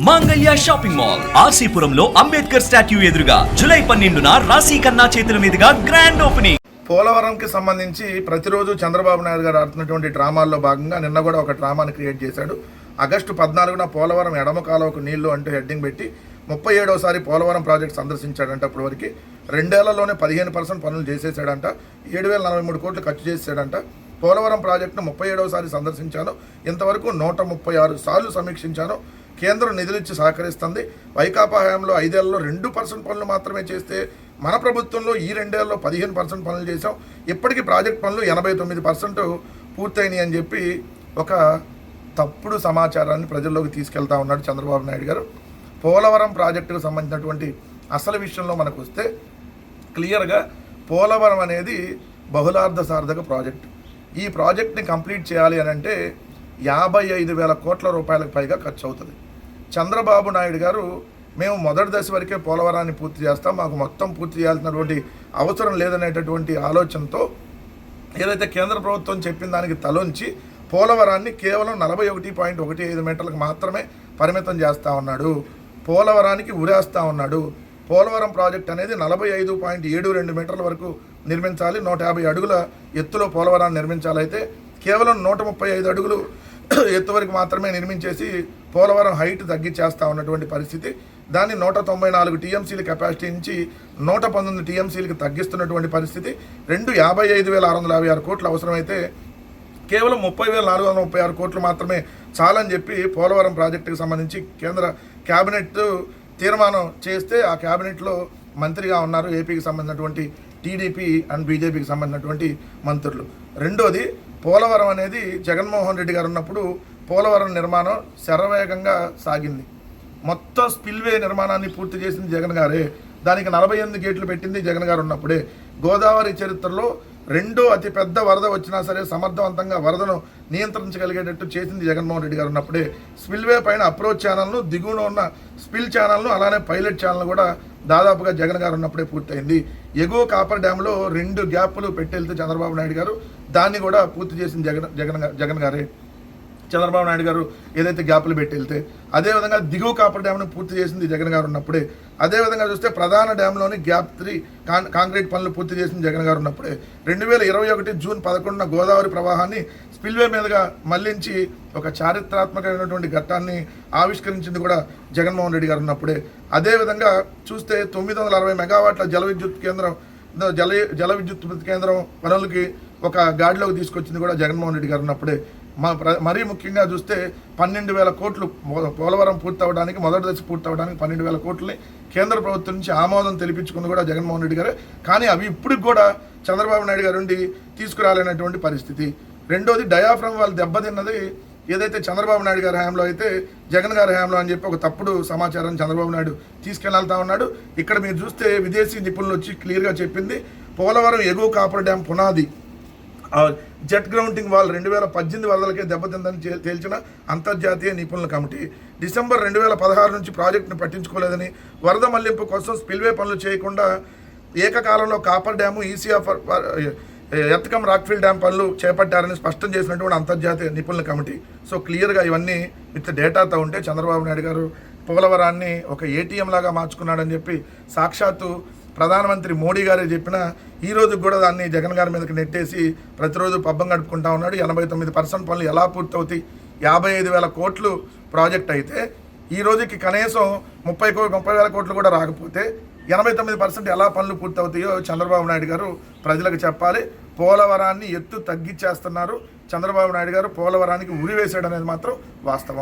మాంగళ్య shopping mall ఆర్సీపురంలో Ambedkar statue ఎదురుగా July 12న రాశి ఖన్నా చేతుల మీదుగా గ్రాండ్ ఓపెనింగ్. పోలవరంకి సంబంధించి ప్రతిరోజు చంద్రబాబు నాయుడు గారు ఆడుతున్నటువంటి డ్రామాల్లో భాగంగా నిన్న కూడా ఒక డ్రామాని క్రియేట్ చేశాడు. ఆగస్టు 14న పోలవరం ఎడమ కాలువకు నీళ్లు అంటూ హెడ్డింగ్ పెట్టి 37వసారి పోలవరం ప్రాజెక్ట్ సందర్శించాడంట. అప్పటి వరకు 2 ఏళ్లలోనే 15% పనులు చేసేసాడంట. 7,043 కోట్లు ఖర్చు చేసాడంట. పోలవరం ప్రాజెక్టును 37వసారి సందర్శించాను. ఇంతవరకు 136 సార్లు సమీక్షించాను. కేంద్రం నిధులిచ్చి సహకరిస్తుంది. వైకాపా హయాంలో 5 ఏళ్లలో 2% పనులు మాత్రమే చేస్తే మన ప్రభుత్వంలో ఈ 2 ఏళ్లలో 15% పనులు చేశాం. ఇప్పటికీ ప్రాజెక్ట్ పనులు 89% పూర్తయినాయి అని చెప్పి ఒక తప్పుడు సమాచారాన్ని ప్రజల్లోకి తీసుకెళ్తా ఉన్నాడు చంద్రబాబు నాయుడు గారు. పోలవరం ప్రాజెక్టుకు సంబంధించినటువంటి అసలు విషయంలో మనకు వస్తే క్లియర్గా పోలవరం అనేది బహుళార్థ సార్థక ప్రాజెక్టు. ఈ ప్రాజెక్ట్ని కంప్లీట్ చేయాలి అని అంటే 55,000 కోట్ల రూపాయలకు పైగా ఖర్చు అవుతుంది. చంద్రబాబు నాయుడు గారు మేము మొదటి దశ వరకే పోలవరాన్ని పూర్తి చేస్తాం, మాకు మొత్తం పూర్తి చేయాల్సినటువంటి అవసరం లేదనేటటువంటి ఆలోచనతో ఏదైతే కేంద్ర ప్రభుత్వం చెప్పిన దానికి తలొంచి పోలవరాన్ని కేవలం 41.15 మీటర్లకు మాత్రమే పరిమితం చేస్తూ ఉన్నాడు. పోలవరానికి ఉరేస్తూ ఉన్నాడు. పోలవరం ప్రాజెక్ట్ అనేది 45.72 మీటర్ల వరకు నిర్మించాలి. 150 అడుగుల ఎత్తులో పోలవరాన్ని నిర్మించాలైతే కేవలం 135 అడుగులు ఎత్తు వరకు మాత్రమే నిర్మించేసి పోలవరం హైట్ తగ్గించేస్తూ ఉన్నటువంటి పరిస్థితి. దాన్ని 194 టీఎంసీల కెపాసిటీ నుంచి 119 టీఎంసీలకి తగ్గిస్తున్నటువంటి పరిస్థితి. 55,656 కోట్లు అవసరమైతే కేవలం 30,436 కోట్లు మాత్రమే చాలని చెప్పి పోలవరం ప్రాజెక్టుకు సంబంధించి కేంద్ర క్యాబినెట్ తీర్మానం చేస్తే ఆ క్యాబినెట్లో మంత్రిగా ఉన్నారు ఏపీకి సంబంధించినటువంటి టీడీపీ అండ్ బీజేపీకి సంబంధించినటువంటి మంత్రులు. రెండోది, పోలవరం అనేది జగన్మోహన్ రెడ్డి గారు ఉన్నప్పుడు పోలవరం నిర్మాణం శరవేగంగా సాగింది. మొత్తం స్పిల్వే నిర్మాణాన్ని పూర్తి చేసింది జగన్ గారే. దానికి 48 గేట్లు పెట్టింది జగన్ గారు ఉన్నప్పుడే. గోదావరి చరిత్రలో రెండో అతిపెద్ద వరద వచ్చినా సరే సమర్థవంతంగా వరదను నియంత్రించగలిగేటట్టు చేసింది జగన్మోహన్ రెడ్డి గారు ఉన్నప్పుడే. స్పిల్వే పైన అప్రోచ్ ఛానల్ను, దిగువన ఉన్న స్పిల్ ఛానల్ను, అలానే పైలట్ ఛానల్ కూడా దాదాపుగా జగన్ గారు ఉన్నప్పుడే పూర్తయింది. ఎగువ కాపర్ డ్యాంలో 2 గ్యాప్లు పెట్టెళ్తే చంద్రబాబు నాయుడు గారు దాన్ని కూడా పూర్తి చేసింది జగన్ గారే. చంద్రబాబు నాయుడు గారు ఏదైతే గ్యాప్లు పెట్టి వెళ్తే అదేవిధంగా దిగువ కాపర్ డ్యామ్ను పూర్తి చేసింది జగన్ గారు ఉన్నప్పుడే. అదేవిధంగా చూస్తే ప్రధాన డ్యాంలోని గ్యాప్ 3 కాంక్రీట్ పనులు పూర్తి చేసింది జగన్ గారు ఉన్నప్పుడే. 2021 జూన్ 11న గోదావరి ప్రవాహాన్ని స్పిల్వే మీదుగా మళ్లించి ఒక చారిత్రాత్మకమైనటువంటి ఘట్టాన్ని ఆవిష్కరించింది కూడా జగన్మోహన్ రెడ్డి గారు ఉన్నప్పుడే. అదేవిధంగా చూస్తే 960 మెగావాట్ల జల విద్యుత్ కేంద్రం పనులకి ఒక గాడిలోకి తీసుకొచ్చింది కూడా జగన్మోహన్ రెడ్డి గారు ఉన్నప్పుడే. మరీ ముఖ్యంగా చూస్తే 12,000 కోట్లు పోలవరం పూర్తవడానికి, మొదటి దశ పూర్తవడానికి 12,000 కోట్లని కేంద్ర ప్రభుత్వం నుంచి ఆమోదం తెలిపించుకుంది కూడా జగన్మోహన్ రెడ్డి గారు. కానీ అవి ఇప్పటికి కూడా చంద్రబాబు నాయుడు గారు నుండి తీసుకురాలేనటువంటి పరిస్థితి. రెండోది, డయాఫ్రమ్ వాళ్ళు దెబ్బతిన్నది ఏదైతే చంద్రబాబు నాయుడు గారి హయాంలో అయితే జగన్ గారి హయాంలో అని చెప్పి ఒక తప్పుడు సమాచారం చంద్రబాబు నాయుడు తీసుకెళ్తా ఉన్నాడు. ఇక్కడ మీరు చూస్తే విదేశీ నిపుణులు వచ్చి క్లియర్గా చెప్పింది, పోలవరం ఎగువ కాపర్ డ్యామ్ పునాది జెట్ గ్రౌండింగ్ వాల్ 2018 వరదలకే దెబ్బతిందని తేల్చిన అంతర్జాతీయ నిపుణుల కమిటీ డిసెంబర్ 2016 నుంచి ప్రాజెక్టును పట్టించుకోలేదని, వరద మళ్లింపు కోసం స్పిల్వే పనులు చేయకుండా ఏకకాలంలో coffer dam, ECR earth cum rockfill dam పనులు చేపట్టారని స్పష్టం చేసినటువంటి అంతర్జాతీయ నిపుణుల కమిటీ. సో క్లియర్గా ఇవన్నీ విత్ డేటాతో ఉంటే చంద్రబాబు నాయుడు గారు పోలవరాన్ని ఒక ఏటీఎం లాగా మార్చుకున్నాడని చెప్పి సాక్షాత్తు ప్రధానమంత్రి మోడీ గారే చెప్పినా ఈ రోజు కూడా దాన్ని జగన్ గారి మీదకి నెట్టేసి ప్రతిరోజు పబ్బం గడుపుకుంటా ఉన్నాడు. 89% పనులు ఎలా పూర్తవుతాయి? 55,000 కోట్లు ప్రాజెక్ట్ అయితే ఈ రోజుకి కనీసం 30,000 కోట్లు కూడా రాకపోతే 89% ఎలా పనులు పూర్తవుతాయో చంద్రబాబు నాయుడు గారు ప్రజలకు చెప్పాలి. పోలవరాన్ని ఎత్తు తగ్గించేస్తున్నారు చంద్రబాబు నాయుడు గారు. పోలవరానికి ఉరి వేశాడు అనేది మాత్రం వాస్తవం.